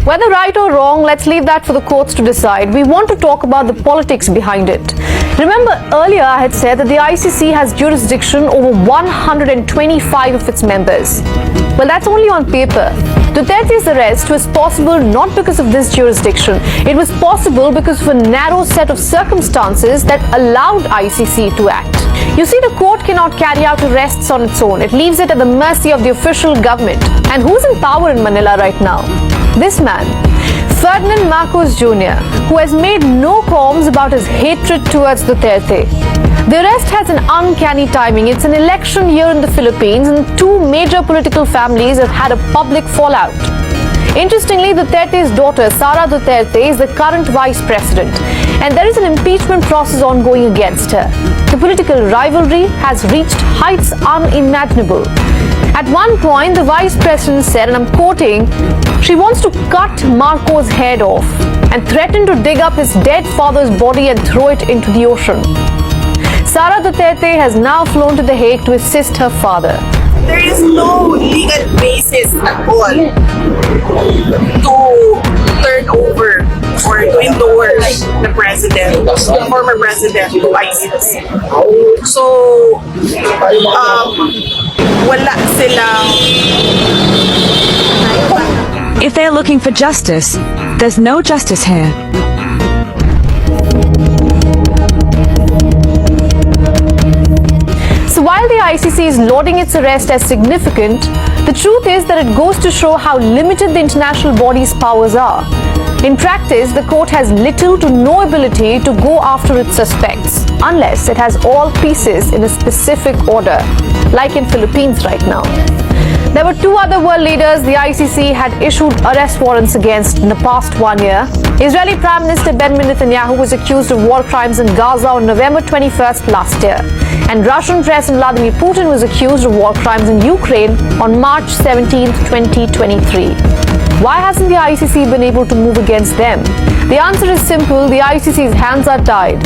Whether right or wrong, let's leave that for the courts to decide. We want to talk about the politics behind it. Remember, earlier I had said that the ICC has jurisdiction over 125 of its members. Well, that's only on paper. Duterte's arrest was possible not because of this jurisdiction. It was possible because of a narrow set of circumstances that allowed ICC to act. You see, the court cannot carry out arrests on its own. It leaves it at the mercy of the official government. And who's in power in Manila right now? This man, Ferdinand Marcos Jr., who has made no qualms about his hatred towards Duterte. The arrest has an uncanny timing. It's an election year in the Philippines, and two major political families have had a public fallout. Interestingly, Duterte's daughter, Sara Duterte, is the current vice president, and there is an impeachment process ongoing against her. The political rivalry has reached heights unimaginable. At one point, the vice president said, and I'm quoting, she wants to cut Marcos' head off and threatened to dig up his dead father's body and throw it into the ocean. Sara Duterte has now flown to The Hague to assist her father. There is no legal basis at all to turn over or to endorse the president, the former president to ICC. So, wala silang... If they're looking for justice, there's no justice here. So while the ICC is lauding its arrest as significant, the truth is that it goes to show how limited the international body's powers are. In practice, the court has little to no ability to go after its suspects, unless it has all pieces in a specific order, like in Philippines right now. There were two other world leaders the ICC had issued arrest warrants against in the past 1 year. Israeli Prime Minister Benjamin Netanyahu was accused of war crimes in Gaza on November 21st last year. And Russian President Vladimir Putin was accused of war crimes in Ukraine on March 17th, 2023. Why hasn't the ICC been able to move against them? The answer is simple: the ICC's hands are tied.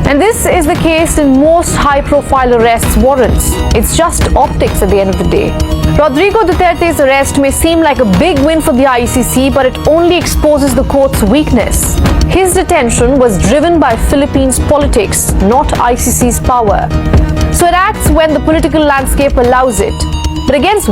And this is the case in most high-profile arrests warrants. It's just optics at the end of the day. Rodrigo Duterte's arrest may seem like a big win for the ICC, but it only exposes the court's weakness. His detention was driven by Philippines politics, not ICC's power. So it acts when the political landscape allows it. But against